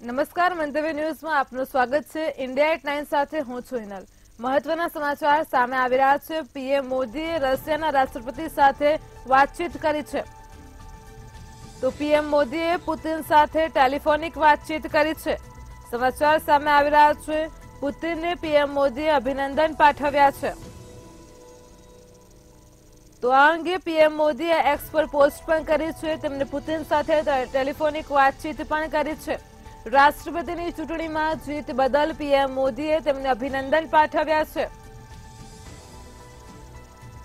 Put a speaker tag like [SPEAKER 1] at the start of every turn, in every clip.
[SPEAKER 1] નમસ્કાર, મંતવ્ય ન્યૂઝમાં આપનું સ્વાગત છે। ઇન્ડિયા એટ 9 સાથે હું છું હિનલ। મહત્વના સમાચાર સામે આવી રહ્યા છે। પીએમ મોદીએ રશિયાના રાષ્ટ્રપતિ સાથે વાતચીત કરી છે। તો પીએમ મોદીએ પુતિન સાથે ટેલિફોનિક વાતચીત કરી છે। સમાચાર સામે આવી રહ્યા છે। પુતિનને પીએમ મોદીએ અભિનંદન પાઠવ્યા છે। તો આ અંગે પીએમ મોદીએ એક્સ પર પોસ્ટ પણ કરી છે। તેમણે પુતિન સાથે ટેલિફોનિક વાતચીત પણ કરી છે। રાષ્ટ્રપતિની ચૂંટણીમાં જીત બદલ પીએમ મોદીએ તેમને અભિનંદન પાઠવ્યા છે।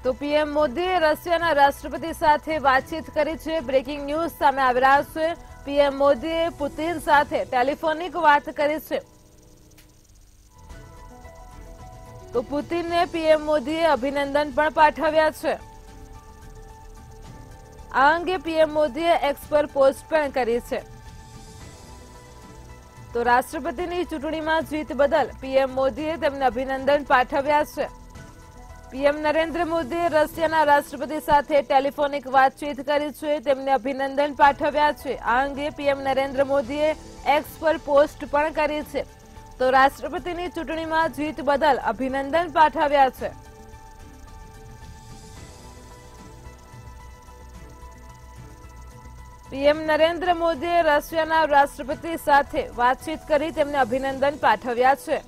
[SPEAKER 1] તો પીએમ મોદીએ રશિયાના રાષ્ટ્રપતિ સાથે વાતચીત કરી છે। બ્રેકિંગ ન્યૂઝ સામે આવી રહ્યા છે। પીએમ મોદીએ પુતિન સાથે ટેલિફોનિક વાત કરી છે। તો પુતિનને પીએમ મોદીએ અભિનંદન પણ પાઠવ્યા છે। આ અંગે પીએમ મોદીએ એક્સ પર પોસ્ટ પણ કરી છે। તો રાષ્ટ્રપતિની ચૂંટણીમાં જીત બદલ પીએમ મોદીએ તેમને અભિનંદન પાઠવ્યા છે। પીએમ નરેન્દ્ર મોદીએ રશિયાના રાષ્ટ્રપતિ સાથે ટેલિફોનિક વાતચીત કરી છે। તેમને અભિનંદન પાઠવ્યા છે। આ અંગે પીએમ નરેન્દ્ર મોદીએ એક્સ પર પોસ્ટ પણ કરી છે। તો રાષ્ટ્રપતિની ચૂંટણીમાં જીત બદલ અભિનંદન પાઠવ્યા છે। પીએમ નરેન્દ્ર મોદીએ રશિયાના રાષ્ટ્રપતિ સાથે વાતચીત કરી તેમને અભિનંદન પાઠવ્યા છે।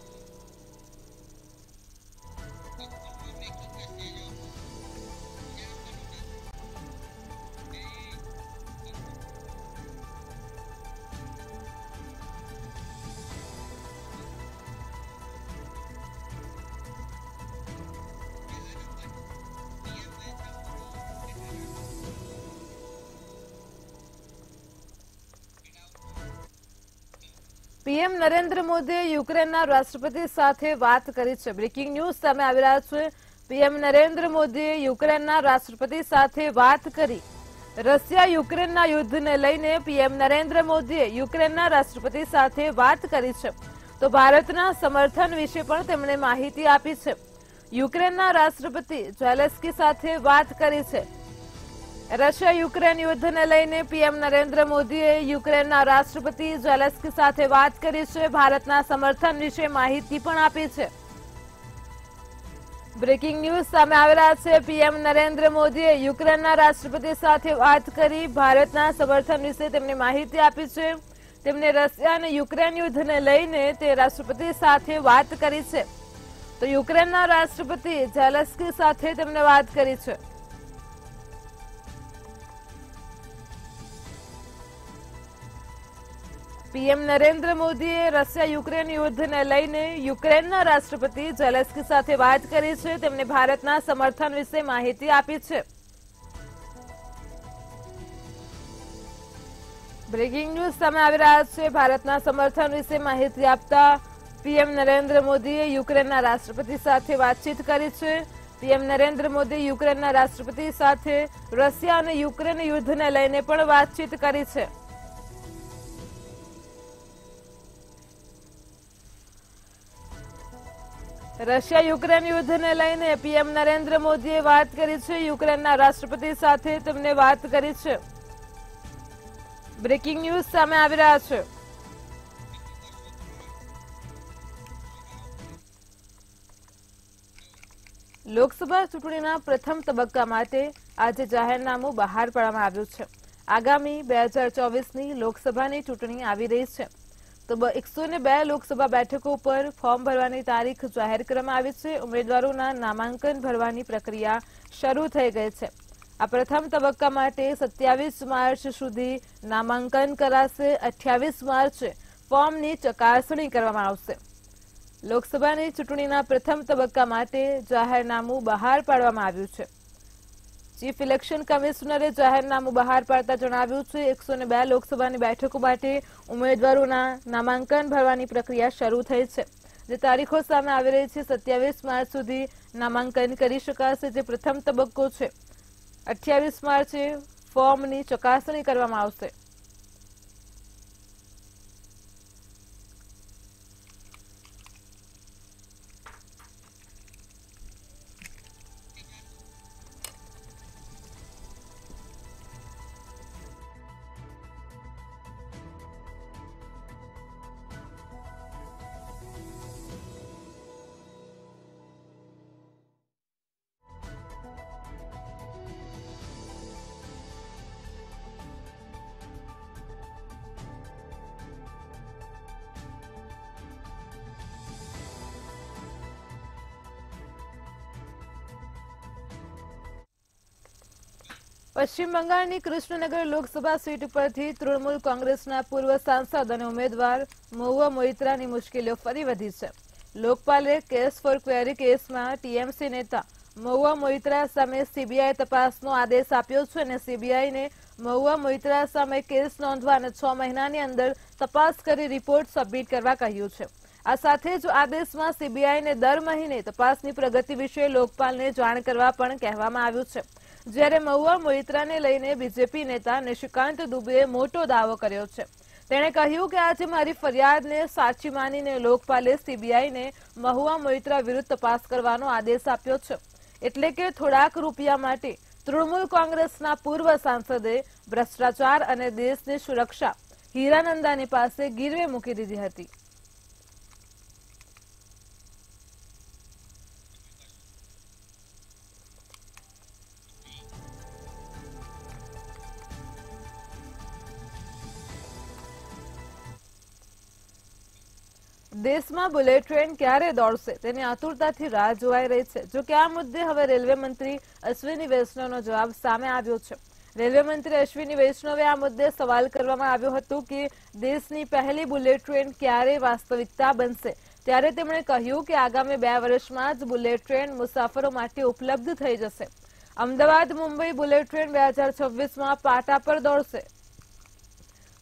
[SPEAKER 1] પીએમ નરેન્દ્ર મોદીએ યુક્રેનના રાષ્ટ્રપતિ સાથે વાત કરી છે। બ્રેકિંગ ન્યૂઝ સામે આવી રહ્યા છે। પીએમ નરેન્દ્ર મોદીએ યુક્રેનના રાષ્ટ્રપતિ સાથે વાત કરી। રશિયા યુક્રેનના યુદ્ધને લઈને પીએમ નરેન્દ્ર મોદીએ યુક્રેનના રાષ્ટ્રપતિ સાથે વાત કરી છે। તો ભારતના સમર્થન વિશે પણ તેમણે માહિતી આપી છે। યુક્રેનના રાષ્ટ્રપતિ ઝેલેન્સ્કી સાથે વાત કરી છે। રશિયા યુક્રેન યુદ્ધને લઈને પીએમ નરેન્દ્ર મોદીએ યુક્રેનના રાષ્ટ્રપતિ ઝેલેન્સ્કી સાથે વાત કરી છે। ભારતના સમર્થન વિશે માહિતી પણ આપી છે। બ્રેકિંગ ન્યૂઝ સામે આવી રહ્યા છે। પીએમ નરેન્દ્ર મોદીએ યુક્રેનના રાષ્ટ્રપતિ સાથે વાત કરી ભારતના સમર્થન વિશે તેમની માહિતી આપી છે। તેમણે રશિયા અને યુક્રેન યુદ્ધને લઈને તે રાષ્ટ્રપતિ સાથે વાત કરી છે। તો યુક્રેનના રાષ્ટ્રપતિ ઝેલેન્સ્કી સાથે તેમણે વાત કરી છે। પીએમ નરેન્દ્ર મોદીએ રશિયા યુક્રેન યુદ્ધને લઈને યુક્રેનના રાષ્ટ્રપતિ ઝેલેન્સ્કી સાથે વાત કરી છે। તેમને ભારતના સમર્થન વિશે માહિતી આપી છે। બ્રેકિંગ ન્યૂઝ સામે આવી રહ્યા છે। ભારતના સમર્થન વિશે માહિતી આપતા પીએમ નરેન્દ્ર મોદીએ યુક્રેનના રાષ્ટ્રપતિ સાથે વાતચીત કરી છે। પીએમ નરેન્દ્ર મોદી યુક્રેનના રાષ્ટ્રપતિ સાથે રશિયા અને યુક્રેન યુદ્ધને લઈને પણ વાતચીત કરી છે। રશિયા યુક્રેન યુદ્ધને લઈને પીએમ નરેન્દ્ર મોદીએ વાત કરી છે। યુક્રેનના રાષ્ટ્રપતિ સાથે તેમને વાત કરી છે। બ્રેકિંગ ન્યૂઝ સામે આવી રહ્યા છે। લોકસભા ચૂંટણીના પ્રથમ તબક્કા માટે આજે જાહેરનામું બહાર પાડવામાં આવ્યું છે। આગામી 2024ની લોકસભાની ચૂંટણી આવી રહી છે। તો 102 લોકસભા બેઠકો પર ફોર્મ ભરવાની તારીખ જાહેર કરવામાં આવી છે। ઉમેદવારોના નામાંકન ભરવાની પ્રક્રિયા શરૂ થઈ ગઈ છે। આ પ્રથમ તબક્કા માટે 27 માર્ચ સુધી નામાંકન કરાશે। 28 માર્ચે ફોર્મની ચકાસણી કરવામાં આવશે। લોકસભાની ચૂંટણીના પ્રથમ તબક્કા માટે જાહેરનામું બહાર પાડવામાં આવ્યું છે। ચીફ ઇલેક્શન કમિશનરે જાહેરનામું બહાર પાડતા જણાવ્યું છે 102 લોકસભાની બેઠકો માટે ઉમેદવારોના નામાંકન ભરવાની પ્રક્રિયા શરૂ થઈ છે। જે તારીખો સામે આવી રહી છે 27 માર્ચ સુધી નામાંકન કરી શકાશે, જે પ્રથમ તબક્કો છે। 28 માર્ચે ફોર્મની ચકાસણી કરવામાં આવશે। પશ્ચિમ બંગાળની કૃષ્ણનગર લોકસભા સીટ પરથી તૃણમૂલ કોંગ્રેસના પૂર્વ સાંસદ અને ઉમેદવાર મહુઆ મોઇત્રાની મુશ્કેલીઓ ફરી વધી છે. લોકપાલે કેસ ફોર ક્વેરી કેસમાં ટીએમસી નેતા મહુઆ મોઇત્રા સામે સીબીઆઈ તપાસનો આદેશ આપ્યો છે અને સીબીઆઈને મહુઆ મોઇત્રા સામે કેસ નોંધવા અને 6 મહિનાની અંદર તપાસ કરી રિપોર્ટ સબમિટ કરવા કહ્યું છે. આ સાથે જ આદેશમાં સીબીઆઈને દર મહિને તપાસની પ્રગતિ વિશે લોકપાલને જાણ કરવા પણ કહેવામાં આવ્યું છે. જ્યારે મહુઆ મોઇત્રાને લઈને બીજેપી નેતા નિશિકાંત દુબેએ મોટો દાવો કર્યો છે. તેણે કહ્યું કે આજે મારી ફરિયાદને સાચી માનીને લોકપાલે સીબીઆઈને મહુઆ મોઇત્રા વિરુદ્ધ તપાસ કરવાનો આદેશ આપ્યો છે. એટલે કે થોડાક રૂપિયા માટે તૃણમૂલ કોંગ્રેસના પૂર્વ સાંસદે ભ્રષ્ટાચાર અને દેશની સુરક્ષા હીરાનંદાની પાસે ગીરવે મૂકી દીધી હતી. દેશમાં બુલેટ ટ્રેન ક્યારે દોડશે તેની આતુરતાથી રાહ જોવાઈ રહી છે. જો કે આ મુદ્દે હવે રેલવે મંત્રી અશ્વિની વૈષ્ણવનો જવાબ સામે આવ્યો છે. રેલવે મંત્રી અશ્વિની વૈષ્ણવે આ મુદ્દે સવાલ કરવામાં આવ્યો હતો કે દેશની પહેલી બુલેટ ટ્રેન ક્યારે વાસ્તવિકતા બનશે. ત્યારે તેમણે કહ્યું કે આગામી 2 વર્ષમાં જ બુલેટ ટ્રેન મુસાફરો માટે ઉપલબ્ધ થઈ જશે. અમદાવાદ મુંબઈ બુલેટ ટ્રેન 2026માં પાટા પર દોડશે.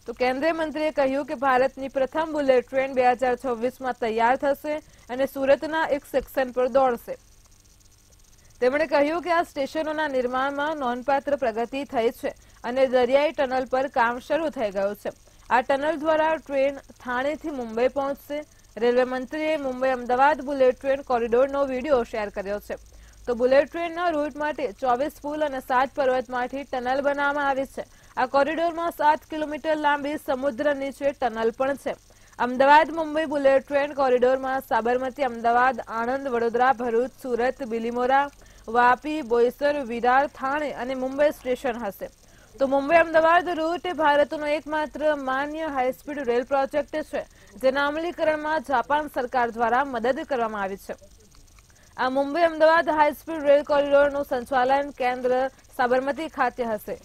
[SPEAKER 1] તો કેન્દ્રીય મંત્રીએ કહ્યું કે ભારતની પ્રથમ બુલેટ ટ્રેન 2026માં તૈયાર થશે અને સુરતના એક સેક્શન પર દોડશે. તેમણે કહ્યું કે આ સ્ટેશનોના નિર્માણમાં નોંધપાત્ર પ્રગતિ થઈ છે અને દરિયાઈ ટનલ પર કામ શરૂ થઈ ગયું છે. આ ટનલ દ્વારા ટ્રેન થાણેથી મુંબઈ પહોંચશે. રેલવે મંત્રીએ મુંબઈ અમદાવાદ બુલેટ ટ્રેન કોરિડોરનો વિડીયો શેર કર્યો છે. તો બુલેટ ટ્રેનના રૂટ માટે 24 પુલ અને 7 પર્વતમાંથી ટનલ બનાવવામાં આવી છે. આ કોરિડોરમાં 7 કિલોમીટર લાંબી સમુદ્ર નીચે ટનલ પણ છે. અમદાવાદ મુંબઈ બુલેટ ટ્રેન કોરિડોરમાં સાબરમતી, અમદાવાદ, આણંદ, વડોદરા, ભરૂચ, સુરત, બિલીમોરા, વાપી, બોઈસર, વિરાર, થાણે અને મુંબઈ સ્ટેશન હશે. તો મુંબઈ અમદાવાદ રૂટ એ ભારતનો એકમાત્ર માન્ય હાઈસ્પીડ રેલ પ્રોજેક્ટ છે જેના અમલીકરણમાં જાપાન સરકાર દ્વારા મદદ કરવામાં આવી છે. આ મુંબઈ અમદાવાદ હાઈસ્પીડ રેલ કોરિડોરનું સંચાલન કેન્દ્ર સાબરમતી ખાતે હશે.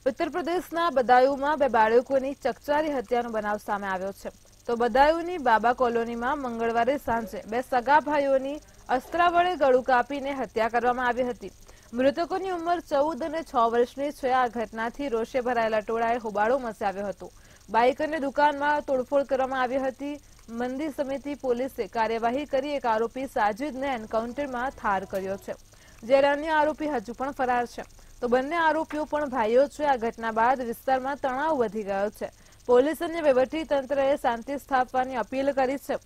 [SPEAKER 1] ઉત્તર પ્રદેશના બદાયુમાં 2 બાળકોની ચકચારી હત્યાનો બનાવ સામે આવ્યો છે. તો બદાયુની બાબા કોલોનીમાં મંગળવારે સાંજે 2 સગા ભાઈઓની અસ્ત્ર વડે ગળું કાપીને હત્યા કરવામાં આવી હતી. મૃતકોની ઉંમર 14 અને 6 વર્ષની છે. આ ઘટનાથી રોષે ભરાયેલા ટોળાએ હોબાળો મચાવ્યો હતો. બાઇક અને દુકાનમાં તોડફોડ કરવામાં આવી હતી. મંદી સમિતિ પોલીસે કાર્યવાહી કરી એક આરોપી સાજિદને એન્કાઉન્ટરમાં ઠાર કર્યો છે, જ્યારે અન્ય આરોપી હજુ પણ ફરાર છે. તો બંને આરોપીઓ પણ ભાઈઓ છે. આ ઘટના બાદ વિસ્તારમાં તણાવ વધી ગયો છે. પોલીસ અને વહીવટી તંત્રએ શાંતિ સ્થાપવાની અપીલ કરી છે.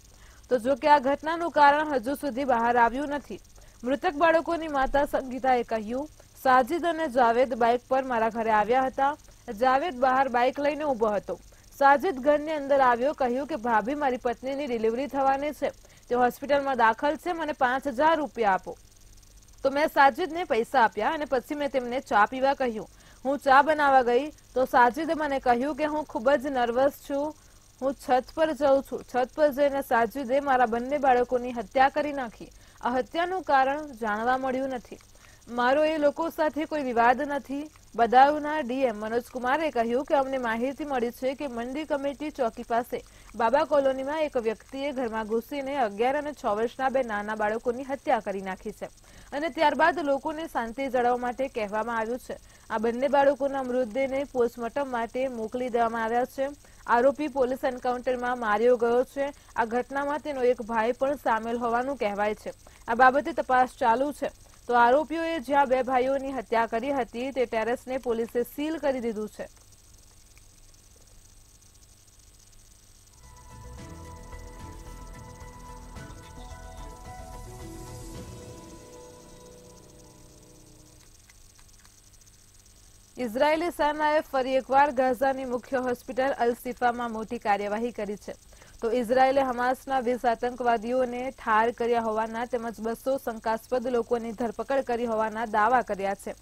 [SPEAKER 1] તો જો કે આ ઘટનાનું કારણ હજુ સુધી બહાર આવ્યું નથી. મૃતક બાળકોની માતા સંગીતાએ કહ્યું, સાજિદ અને જાવેદ બાઇક પર મારા ઘરે આવ્યા હતા. જાવેદ બહાર બાઇક લઈને ઊભો હતો. સાજિદ ઘરની અંદર આવ્યો, કહ્યું કે ભાભી, મારી પત્નીની ડિલિવરી થવાની છે, તે હોસ્પિટલમાં દાખલ છે, મને 5000 રૂપિયા આપો. તો મેં સાજિદને પૈસા આપ્યા અને પછી મેં તેમને ચા પીવા કહ્યું. હું ચા બનાવવા ગઈ તો સાજિદે મને કહ્યું કે હું ખૂબ જ નર્વસ છું, હું છત પર જઉં છું. છત પર જઈને સાજિદે મારા બંને બાળકોની હત્યા કરી નાખી. આ હત્યાનું કારણ જાણવા મળ્યું નથી. મારો એ લોકો સાથે કોઈ વિવાદ નથી. બદાયુના ડીએમ મનોજકુમારે કહ્યું કે અમને માહિતી મળી છે કે મંડી કમિટી ચોકી પાસે બાબા કોલોનીમાં એક વ્યક્તિએ ઘરમાં ઘૂસીને 11 અને 6 વર્ષના 2 નાના બાળકોની હત્યા કરી નાખી છે અને ત્યારબાદ લોકોને શાંતિ જાળવવા માટે કહેવામાં આવ્યું છે. આ બંને બાળકોના મૃતદેહને પોસ્ટમોર્ટમ માટે મોકલી દેવામાં આવ્યા છે. આરોપી પોલીસ એન્કાઉન્ટરમાં માર્યો ગયો છે. આ ઘટનામાં તેનો એક ભાઈ પણ સામેલ હોવાનું કહેવાય છે. આ બાબતે તપાસ ચાલુ છે. તો આરોપીઓએ જ્યાં 2 ભાઈઓની હત્યા કરી હતી તે ટેરેસને પોલીસે સીલ કરી દીધું છે. ઇઝરાયેલી સેનાએ ફરી એકવાર ગાઝાની મુખ્ય હોસ્પિટલ અલ શિફામાં મોટી કાર્યવાહી કરી છે. તો ઇઝરાયેલે હમાસના 20 આતંકવાદીઓને ઠાર કર્યા હોવાના તેમજ 200 શંકાસ્પદ લોકોની ધરપકડ કરી હોવાના દાવા કર્યા છે.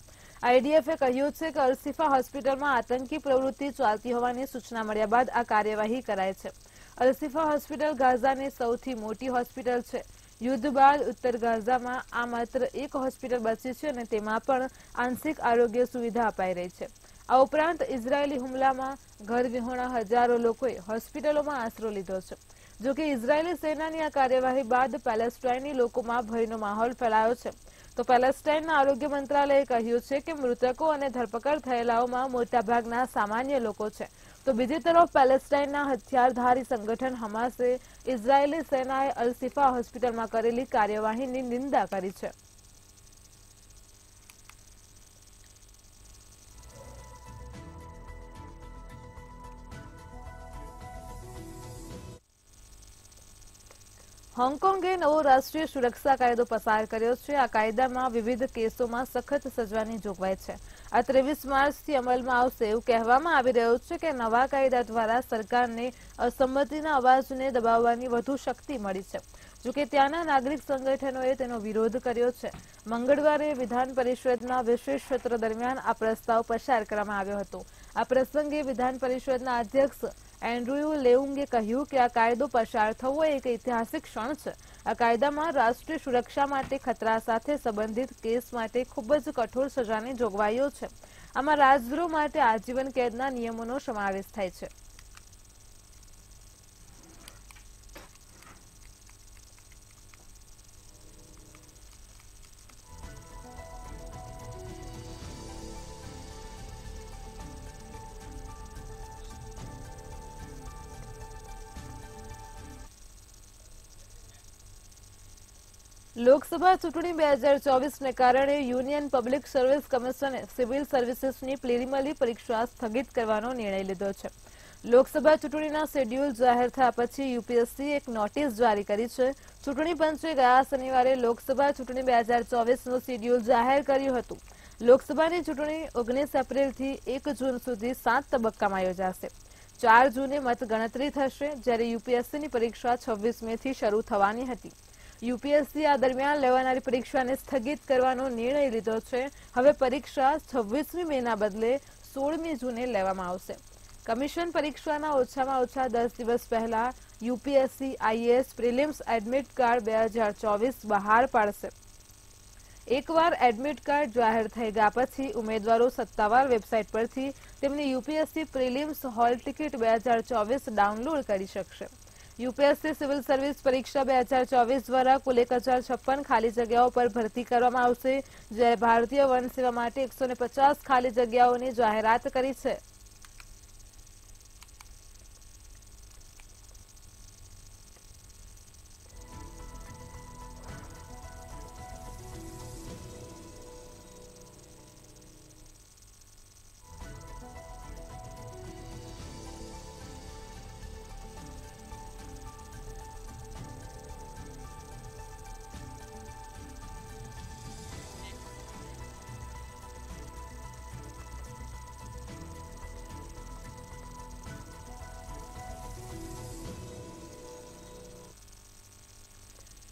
[SPEAKER 1] આઈડીએફે કહ્યું છે કે અલ-શિફા હોસ્પિટલમાં આતંકી પ્રવૃત્તિ ચાલતી હોવાની સૂચના મળ્યા બાદ આ કાર્યવાહી કરાઈ છે. અલ-શિફા હોસ્પિટલ ગાઝાની સૌથી મોટી હોસ્પિટલ છે. યુદ્ધ બાદ ઉત્તર ગાઝામાં આ માત્ર એક હોસ્પિટલ બચી છે અને તેમાં પણ આંશિક આરોગ્ય સુવિધા અપાઈ રહી છે. આ ઉપરાંત ઇઝરાયેલી હુમલામાં ઘરવિહોણા હજારો લોકોએ હોસ્પિટલોમાં આશરો લીધો છે. જોકે ઇઝરાયેલી સેનાની આ કાર્યવાહી બાદ પેલેસ્ટાઇની લોકોમાં ભયનો માહોલ ફેલાયો છે. તો પેલેસ્ટાઇનના આરોગ્ય મંત્રાલયે કહ્યું છે કે મૃતકો અને ધરપકડ થયેલાઓમાં મોટાભાગના સામાન્ય લોકો છે. તો બીજી તરફ પેલેસ્ટાઇનના હથિયારધારી સંગઠન હમાસે ઇઝરાયેલી સેનાએ અલ-શિફા હોસ્પિટલમાં કરેલી કાર્યવાહીની નિંદા કરી છે. હોંગકોંગે નવો રાષ્ટ્રીય સુરક્ષા કાયદો પસાર કર્યો છે. આ કાયદામાં વિવિધ કેસોમાં સખત સજાની જોગવાઈ છે. આ 23 માર્ચથી અમલમાં આવશે એવું કહેવામાં આવી રહ્યું છે કે નવા કાયદા દ્વારા સરકારને અસંમતિના અવાજને દબાવવાની વધુ શક્તિ મળી છે. જોકે ત્યાંના નાગરિક સંગઠનોએ તેનો વિરોધ કર્યો છે. મંગળવારે વિધાન પરિષદના વિશેષ સત્ર દરમિયાન આ પ્રસ્તાવ પસાર કરવામાં આવ્યો હતો. આ પ્રસંગે વિધાન પરિષદના અધ્યક્ષ એન્ડ્રુયુ લેઉંગે કહ્યું કે આ કાયદો પસાર થવો એક ઐતિહાસિક ક્ષણ છે. આ કાયદામાં રાષ્ટ્રીય સુરક્ષા માટે ખતરા સાથે સંબંધિત કેસ માટે ખૂબ જ કઠોર સજાની જોગવાઈઓ છે. આમાં રાજદ્રોહ માટે આજીવન કેદના નિયમોનો સમાવેશ થાય છે. લોકસભા ચૂંટણી 2024ને કારણે યુનિયન પબ્લિક સર્વિસ કમિશને સિવિલ સર્વિસીસની પ્રિલિમિનરી પરીક્ષા સ્થગિત કરવાનો નિર્ણય લીધો છે. લોકસભા ચૂંટણીના શેડ્યુલ જાહેર થયા પછી યુપીએસસીએ એક નોટિસ જારી કરી છે. ચૂંટણી પંચે ગયા શનિવારે લોકસભા ચૂંટણી 2024નું શેડ્યુલ જાહેર કર્યું હતું. લોકસભાની ચૂંટણી 19 એપ્રિલથી 1 જૂન સુધી 7 તબક્કામાં યોજાશે. 4 જૂને મતગણતરી થશે, જ્યારે યુપીએસસીની પરીક્ષા 26 મેથી શરૂ થવાની હતી. યુપીએસસી આ દરમિયાન લેવાનારી પરીક્ષાને સ્થગિત કરવાનો નિર્ણય લીધો છે. હવે પરીક્ષા 26મી મેના બદલે 16મી જૂને લેવામાં આવશે. કમિશન પરીક્ષાના ઓછામાં ઓછા 10 દિવસ પહેલા UPSC IAS prelims admit card 2024 બહાર પાડશે. એકવાર એડમિટ કાર્ડ જાહેર થઈ ગયા પછી ઉમેદવારો સત્તાવાર વેબસાઇટ પરથી તેમની UPSC prelims hall ticket 2024 download કરી શકશે. યુપીએસસી સિવિલ સર્વિસ પરીક્ષા 2024 દ્વારા કુલ 1056 ખાલી જગ્યાઓ પર ભરતી કરવામાં આવશે, જ્યારે ભારતીય વન સેવા માટે 150 ખાલી જગ્યાઓની જાહેરાત કરી છે.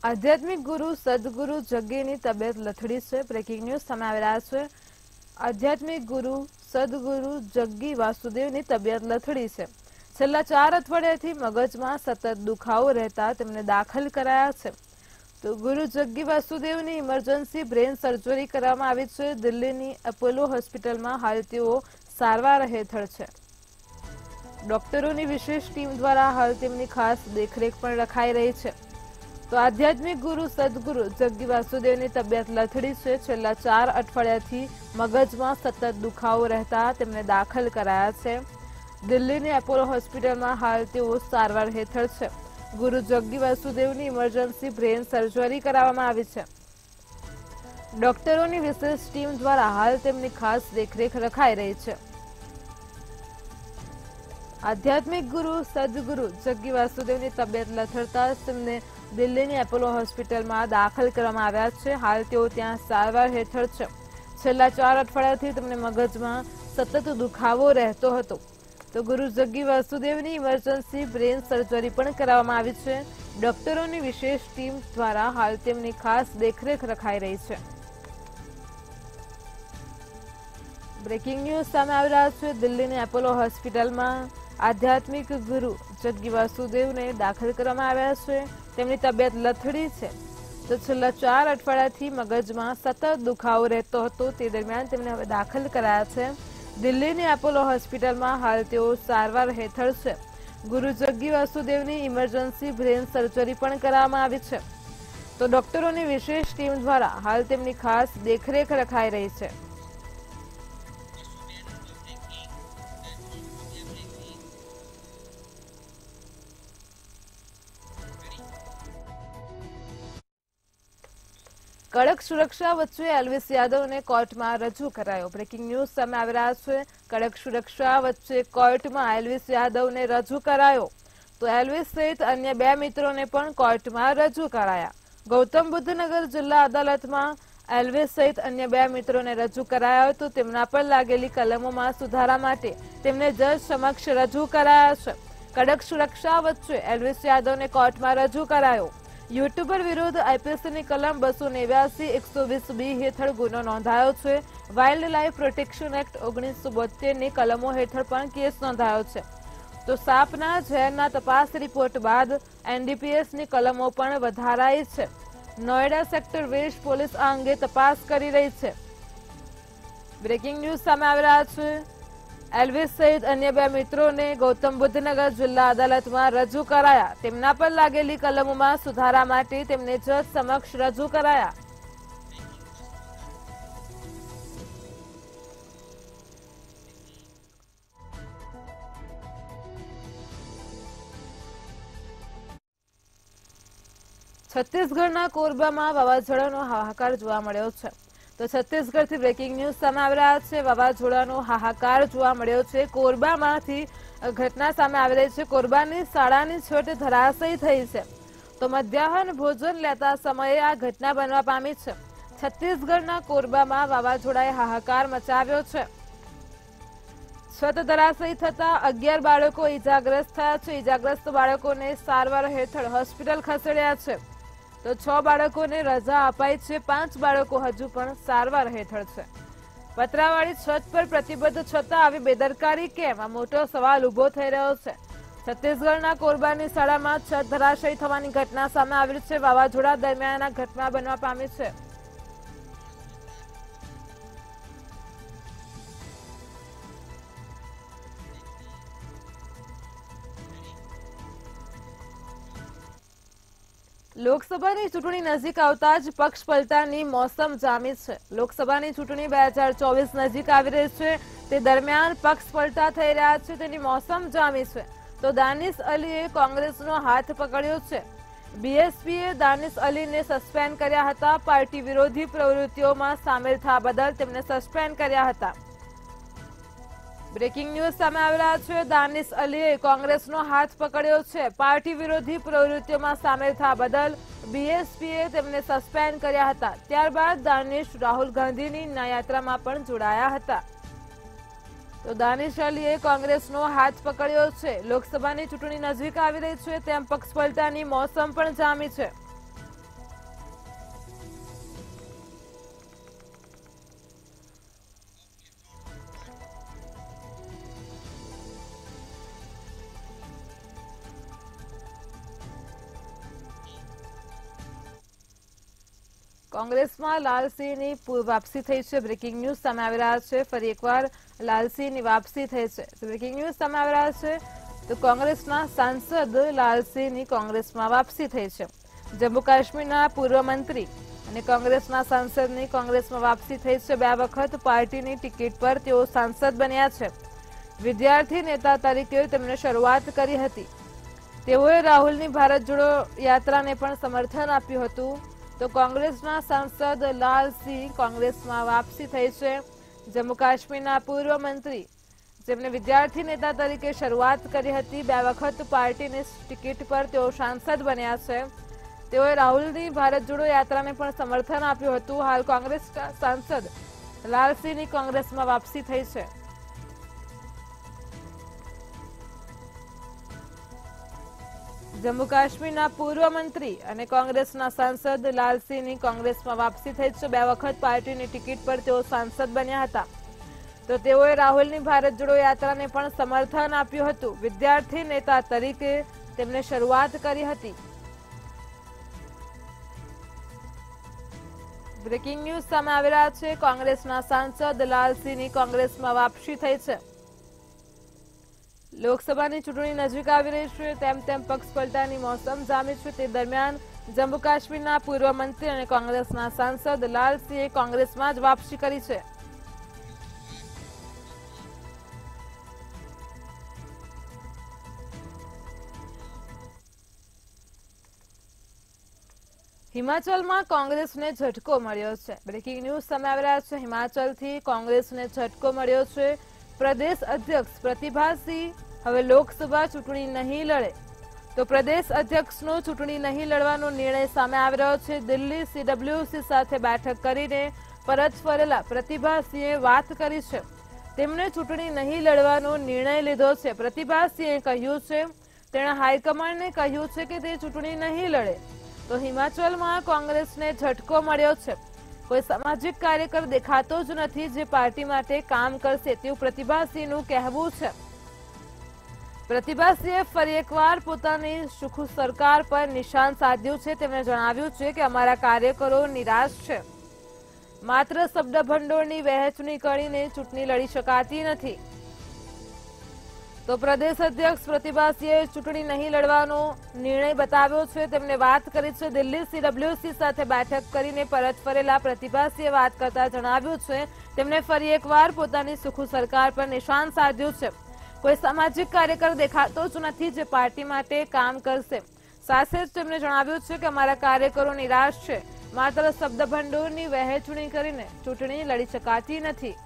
[SPEAKER 1] આધ્યાત્મિક ગુરુ સદગુરુ જગ્ગીની તબિયત લથડી છે. બ્રેકિંગ ન્યૂઝ સામે આવી રહ્યા છે. આધ્યાત્મિક ગુરુ સદગુરુ જગ્ગી વાસુદેવની તબિયત લથડી છે. છેલ્લા 4 અઠવાડિયાથી મગજમાં સતત દુખાવો રહેતા તેમને દાખલ કરાયા છે. તો ગુરુ જગ્ગી વાસુદેવની ઇમરજન્સી બ્રેન સર્જરી કરવામાં આવી છે. દિલ્હીની એપોલો હોસ્પિટલમાં હાલ તેઓ સારવાર હેઠળ છે. ડોક્ટરોની વિશેષ ટીમ દ્વારા હાલ તેમની ખાસ દેખરેખ પણ રખાઈ રહી છે. તો આધ્યાત્મિક ગુરુ સદગુરુ જગ્ગી વાસુદેવની તબિયત લથડી છે. છેલ્લા 4 અઠવાડિયાથી મગજમાં સતત દુખાવો રહેતા તેમને દાખલ કરાયા છે. દિલ્હીની એપોલો હોસ્પિટલમાં હાલ તેઓ સારવાર હેઠળ છે. ગુરુ જગ્ગી વાસુદેવની ઇમરજન્સી બ્રેન સર્જરી કરાવવામાં આવી છે. ડોક્ટરોની વિશેષ ટીમ દ્વારા હાલ તેમની ખાસ દેખરેખ રખાઈ રહી છે. આધ્યાત્મિક ગુરુ સદગુરુ જગ્ગી વાસુદેવની તબિયત લથડતા તેમને દિલ્હીની એપોલો હોસ્પિટલમાં દાખલ કરવામાં આવ્યા છે. હાલ તેઓ ત્યાં સારવાર હેઠળ છે. છેલ્લા 4 અઠવાડિયાથી તેમને મગજમાં સતત દુખાવો રહેતો હતો. તો ગુરુ જગ્ગી વાસુદેવની ઇમરજન્સી બ્રેન સર્જરી પણ કરવામાં આવી છે। ડોક્ટરોની વિશેષ ટીમ દ્વારા હાલ તેમની ખાસ દેખરેખ રખાઈ રહી છે। બ્રેકિંગ ન્યૂઝ સામે આવી રહ્યા છે। દિલ્હીની એપોલો હોસ્પિટલમાં આધ્યાત્મિક ગુરુ જગ્ગી વાસુદેવને દાખલ કરવામાં આવ્યા છે। તેમની તબિયત લથડી છે, તો છેલ્લા 4 અઠવાડિયાથી મગજમાં સતત દુખાવો રહેતો હતો। તે દરમિયાન તેમને હવે દાખલ કરાયા છે। દિલ્હીની એપોલો હોસ્પિટલમાં હાલ તેઓ સારવાર હેઠળ છે। ગુરુ જગ્ગી વાસુદેવની ઇમરજન્સી બ્રેન સર્જરી પણ કરવામાં આવી છે, તો ડોક્ટરોની વિશેષ ટીમ દ્વારા હાલ તેમની ખાસ દેખરેખ રખાઈ રહી છે। કડક સુરક્ષા વચ્ચે એલ્વિસ યાદવને કોર્ટમાં રજૂ કરાયો। બ્રેકિંગ ન્યૂઝ સામે આવી રહ્યા છે। કડક સુરક્ષા વચ્ચે કોર્ટમાં એલ્વિસ યાદવને રજૂ કરાયો, તો એલ્વિસ સહિત અન્ય 2 મિત્રોને પણ કોર્ટમાં રજૂ કરાયા। ગૌતમ બુદ્ધનગર જિલ્લા અદાલતમાં એલ્વિસ સહિત અન્ય 2 મિત્રોને રજૂ કરાયા, તો તેમના પર લાગેલી કલમોમાં સુધારા માટે તેમને જજ સમક્ષ રજૂ કરાયા છે। કડક સુરક્ષા વચ્ચે એલ્વિસ યાદવને કોર્ટમાં રજૂ કરાયો। યુટ્યુબર વિરુદ્ધ આઈપીસીની કલમ 289-120B હેઠળ ગુનો નોંધાયો છે। વાઇલ્ડ લાઇફ પ્રોટેક્શન એક્ટ 1972ની કલમો હેઠળ પણ કેસ નોંધાયો છે। તો સાપના ઝેરના તપાસ રિપોર્ટ બાદ એનડીપીએસની કલમો પણ વધારાઈ છે। નોઈડા સેક્ટર વેસ્ટ પોલીસ આ અંગે તપાસ કરી રહી છે। બ્રેકિંગ ન્યૂઝ સામે આવી રહ્યા છે। એલ્વિસ સહિત અન્ય 2 મિત્રોને ગૌતમ બુદ્ધનગર જિલ્લા અદાલતમાં રજૂ કરાયા। તેમના પર લાગેલી કલમોમાં સુધારા માટે તેમને જજ સમક્ષ રજૂ કરાયા। છત્તીસગઢના કોરબામાં વાવાઝોડાનો હાહાકાર જોવા મળ્યો છે। તો છત્તીસગઢથી બ્રેકિંગ ન્યૂઝ સામે આવી રહ્યા છે। વાવાઝોડાનો હાહાકાર જોવા મળ્યો છે। કોરબામાંથી ઘટના સામે આવી રહી છે। કોરબાની શાળાની છત ધરાશયી થઈ છે, તો મધ્યાહન ભોજન લેતા સમયે આ ઘટના બનવા પામી છે। છત્તીસગઢના કોરબામાં વાવાઝોડાએ હાહાકાર મચાવ્યો છે। છત ધરાશયી થતા 11 બાળકો ઈજાગ્રસ્ત થયા છે। ઈજાગ્રસ્ત બાળકોને સારવાર હેઠળ હોસ્પિટલ ખસેડ્યા છે, તો 6 બાળકોને રજા અપાઈ છે। 5 બાળકો હજુ પણ સારવાર હેઠળ છે। પતરાવાળી છત પર પ્રતિબદ્ધ છતાં આવી બેદરકારી કેમ, આ મોટો સવાલ ઉભો થઈ રહ્યો છે। છત્તીસગઢના કોરબાની શાળામાં છત ધરાશયી થવાની ઘટના સામે આવી છે। વાવાઝોડા દરમિયાન આ ઘટના બનવા પામી છે। લોકસભાની ચૂંટણી નજીક આવતા જ પક્ષ પલટાની મોસમ જામી છે। લોકસભાની ચૂંટણી 2024 નજીક આવી રહી છે, તે દરમિયાન પક્ષ પલટા થઈ રહ્યા છે, તેની મોસમ જામી છે। તો દાનિશ અલીએ કોંગ્રેસનો હાથ પકડ્યો છે। બીએસપીએ દાનિશ અલીને સસ્પેન્ડ કર્યા હતા। પાર્ટી વિરોધી પ્રવૃત્તિઓમાં સામેલ થવા બદલ તેમને સસ્પેન્ડ કર્યા હતા। બ્રેકિંગ ન્યૂઝ સામે આવી રહ્યા છે। દાનિશ અલીએ કોંગ્રેસનો હાથ પકડ્યો છે। પાર્ટી વિરોધી પ્રવૃત્તિઓમાં સામેલ થવા બદલ બીએસપીએ તેમને સસ્પેન્ડ કર્યા હતા। ત્યારબાદ દાનિશ રાહુલ ગાંધીની ન્યાયયાત્રામાં પણ જોડાયા હતા। તો દાનિશ અલીએ કોંગ્રેસનો હાથ પકડ્યો છે। લોકસભાની ચૂંટણી નજીક આવી રહી છે, તેમ પક્ષ પલટાની મોસમ પણ જામી છે। કોંગ્રેસમાં લાલસિંહની વાપસી થઈ છે। બ્રેકિંગ ન્યૂઝ સામે આવી રહ્યા છે। ફરી એકવાર લાલસિંહની વાપસી થઈ છે। બ્રેકિંગ ન્યૂઝ સામે આવી રહ્યા છે, તો કોંગ્રેસના સાંસદ લાલસિંહની કોંગ્રેસમાં વાપસી થઈ છે। જમ્મુ કાશ્મીરના પૂર્વ મંત્રી અને કોંગ્રેસના સાંસદની કોંગ્રેસમાં વાપસી થઈ છે। 2 વખત પાર્ટીની ટિકિટ પર તેઓ સાંસદ બન્યા છે। વિદ્યાર્થી નેતા તરીકે તેમણે શરૂઆત કરી હતી। તેઓએ રાહુલની ભારત જોડો યાત્રાને પણ સમર્થન આપ્યું હતું। તો કોંગ્રેસના સાંસદ લાલસિંહ કોંગ્રેસમાં વાપસી થઈ છે। જમ્મુ કાશ્મીરના પૂર્વ મંત્રી જેમણે વિદ્યાર્થી નેતા તરીકે શરૂઆત કરી હતી, 2 વખત પાર્ટીની ટિકિટ પર તેઓ સાંસદ બન્યા છે। તેઓએ રાહુલની ભારત જોડો યાત્રાને પણ સમર્થન આપ્યું હતું। હાલ કોંગ્રેસના સાંસદ લાલસિંહની કોંગ્રેસમાં વાપસી થઈ છે। જમ્મુ કાશ્મીરના પૂર્વ મંત્રી અને કોંગ્રેસના સાંસદ લાલસિંહની કોંગ્રેસમાં વાપસી થઈ છે। 2 વખત પાર્ટીની ટિકિટ પર તેઓ સાંસદ બન્યા હતા। તો તેઓએ રાહુલની ભારત જોડો યાત્રાને પણ સમર્થન આપ્યું હતું। વિદ્યાર્થી નેતા તરીકે તેમણે શરૂઆત કરી હતી। બ્રેકિંગ ન્યૂઝ સામે આવી રહ્યા છે। કોંગ્રેસના સાંસદ લાલસિંહની કોંગ્રેસમાં વાપસી થઈ છે। લોકસભાની ચૂંટણી નજીક આવી રહી છે, તેમ તેમ પક્ષ પલટાની મોસમ જામી છે। તે દરમિયાન જમ્મુ કાશ્મીરના પૂર્વ મંત્રી અને કોંગ્રેસના સાંસદ લાલસિંહે કોંગ્રેસમાં જ વાપસી કરી છે। હિમાચલમાં કોંગ્રેસને ઝટકો મળ્યો છે। બ્રેકિંગ ન્યૂઝ સામે આવી રહ્યા છે। હિમાચલથી કોંગ્રેસને ઝટકો મળ્યો છે। પ્રદેશ અધ્યક્ષ પ્રતિભાસિંહ હવે લોકસભા ચૂંટણી નહીં લડે। તો પ્રદેશ અધ્યક્ષનો ચૂંટણી નહીં લડવાનો નિર્ણય સામે આવી રહ્યો છે। દિલ્હી CWC સાથે બેઠક કરીને પરત ફરેલા પ્રતિભાસિંહે વાત કરી છે। તેમણે ચૂંટણી નહીં લડવાનો નિર્ણય લીધો છે। પ્રતિભાસિંહે કહ્યું છે, તેણે હાઈકમાન્ડને કહ્યું છે કે તે ચૂંટણી નહીં લડે। તો હિમાચલમાં કોંગ્રેસને ઝટકો મળ્યો છે। કોઈ સામાજિક કાર્યકર દેખાતો જ નથી જે પાર્ટી માટે કામ કરશે તેવું પ્રતિભાસિંહનું કહેવું છે। પ્રતિભાસિંહે ફરી એકવાર પોતાની સુખુ સરકાર પર નિશાન સાધ્યું છે। તેમણે જણાવ્યું છે કે અમારા કાર્યકરો નિરાશ છે। માત્ર શબ્દ ભંડોળની વહેંચણી કરીને ચૂંટણી લડી શકાતી નથી। તો પ્રદેશ અધ્યક્ષ પ્રતિભાસિંહે ચૂંટણી નહીં લડવાનો નિર્ણય બતાવ્યો છે। તેમણે વાત કરી છે। દિલ્હી CWC સાથે બેઠક કરીને પરત ફરેલા પ્રતિભાસિંહે વાત કરતા જણાવ્યું છે, તેમણે ફરી એકવાર પોતાની સુખુ સરકાર પર નિશાન સાધ્યું છે। કોઈ સામાજિક કાર્યકર દેખાતો જ નથી જે પાર્ટી માટે કામ કરશે। સાથે જ તેમણે જણાવ્યું છે કે અમારા કાર્યકરો નિરાશ છે। માત્ર શબ્દ ભંડોળની વહેંચણી કરીને ચૂંટણી લડી શકાતી નથી।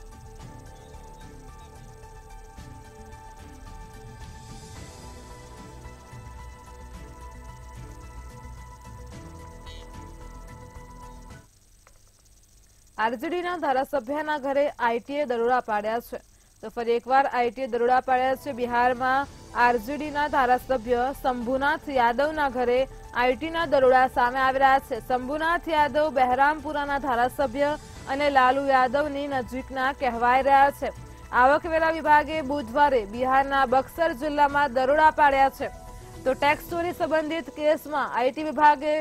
[SPEAKER 1] આરજેડીના ધારાસભ્યના ઘરે આઈટીએ દરોડા પાડ્યા છે। તો ફરી એકવાર આઈટીએ દરોડા પાડ્યા છે। બિહારમાં આરજેડીના ધારાસભ્ય શંભુનાથ યાદવના ઘરે આઈટીના દરોડા સામે આવી રહ્યા છે। શંભુનાથ યાદવ બહેરામપુરાના ધારાસભ્ય અને લાલુ યાદવની નજીકના કહેવાઈ રહ્યા છે। આવકવેરા વિભાગે બુધવારે બિહારના બક્સર જિલ્લામાં દરોડા પાડ્યા છે। તો ટેક્સ ચોરી સંબંધિત કેસમાં આઈટી વિભાગે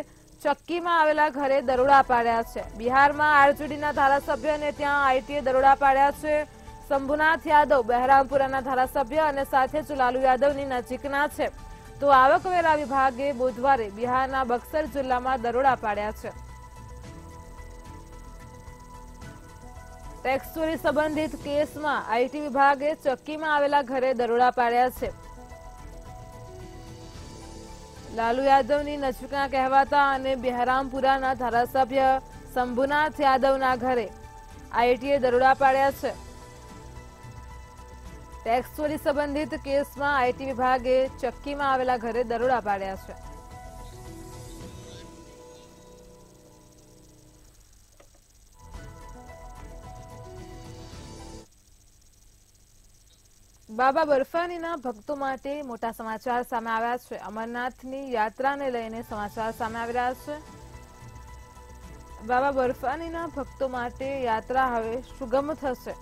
[SPEAKER 1] ચક્કીમાં આવેલા ઘરે દરોડા પાડ્યા છે। બિહારમાં આરજેડીના ધારાસભ્યને ત્યાં આઈટીએ દરોડા પાડ્યા છે। શંભુનાથ યાદવ બહેરામપુરાના ધારાસભ્ય અને સાથે જ લાલુ યાદવની નજીકના છે। તો આવકવેરા વિભાગે બુધવારે બિહારના બક્સર જિલ્લામાં દરોડા પાડ્યા છે। ટેક્સ ચોરી સંબંધિત કેસમાં આઈટી વિભાગે ચક્કીમાં આવેલા ઘરે દરોડા પાડ્યા છે। લાલુ યાદવની નજીકના કહેવાતા અને બહેરામપુરાના ધારાસભ્ય શંભુનાથ યાદવના ઘરે આઈટીએ દરોડા પાડ્યા છે। ટેક્સ ચોરી સંબંધિત કેસમાં આઈટી વિભાગે ચક્કીમાં આવેલા ઘરે દરોડા પાડ્યા છે। બાબા બર્ફાનીના ભક્તો માટે મોટા સમાચાર સામે આવ્યા છે। અમરનાથની યાત્રાને લઈને સમાચાર સામે આવી રહ્યા છે। બાબા બર્ફાનીના ભક્તો માટે યાત્રા હવે સુગમ થશે।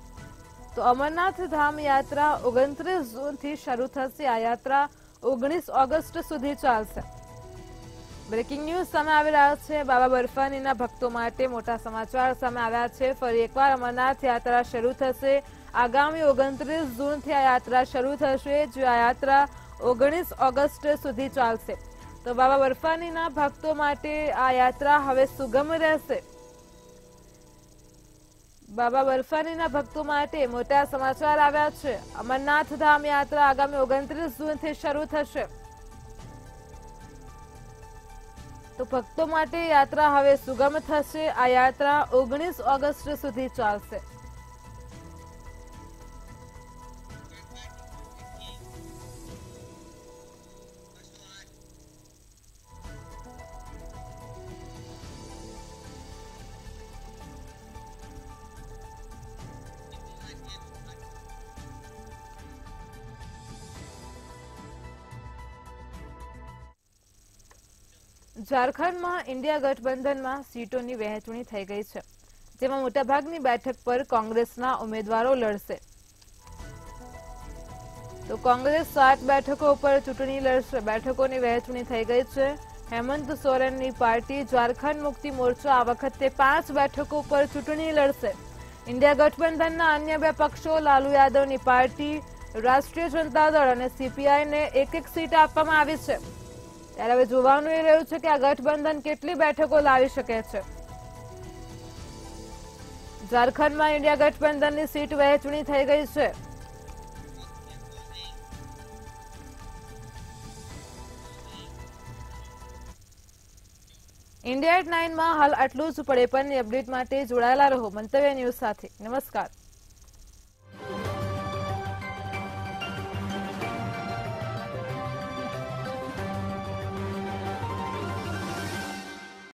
[SPEAKER 1] તો અમરનાથ ધામ યાત્રા 29 જૂનથી શરૂ થશે। આ યાત્રા 19 ઓગસ્ટ સુધી ચાલશે। બ્રેકિંગ ન્યૂઝ સામે આવી રહ્યા છે। બાબા બર્ફાનીના ભક્તો માટે મોટા સમાચાર સામે આવ્યા છે। ફરી એકવાર અમરનાથ યાત્રા શરૂ થશે। આગામી 29 જૂનથી આ યાત્રા શરૂ થશે, જે આ યાત્રા 19 ઓગસ્ટ સુધી ચાલશે। તો બાબા બર્ફાનીના ભક્તો માટે આ યાત્રા હવે સુગમ રહેશે। બાબા બર્ફાનીના ભક્તો માટે મોટા સમાચાર આવ્યા છે। અમરનાથ ધામ યાત્રા આગામી 29 જૂનથી શરૂ થશે। તો ભક્તો માટે યાત્રા હવે સુગમ થશે। આ યાત્રા 19 ઓગસ્ટ સુધી ચાલશે। ઝારખંડમાં ઇન્ડિયા ગઠબંધનમાં સીટોની વહેંચણી થઈ ગઈ છે, જેમાં મોટાભાગની બેઠક પર કોંગ્રેસના ઉમેદવારો લડશે. તો કોંગ્રેસ 7 બેઠકો પર ચૂંટણી લડશે. બેઠકોની વહેંચણી થઈ ગઈ છે. હેમંત સોરેનની પાર્ટી ઝારખંડ મુક્તિ મોરચો આ વખતે 5 બેઠકો પર ચૂંટણી લડશે. ઇન્ડિયા ગઠબંધનના અન્ય 2 પક્ષો લાલુ યાદવની પાર્ટી રાષ્ટ્રીય જનતા દળ અને સીપીઆઈને 1-1 સીટ આપવામાં આવી છે. ત્યારે હવે જોવાનું એ રહ્યું છે કે આ ગઠબંધન કેટલી બેઠકો લાવી શકે છે. ઝારખંડમાં ઇન્ડિયા ગઠબંધનની સીટ વહેંચણી થઈ ગઈ છે. India@9 માં હાલ આટલું જ. પડે પણની અપડેટ માટે જોડાયેલા રહો મંતવ્ય ન્યૂઝ સાથે. નમસ્કાર.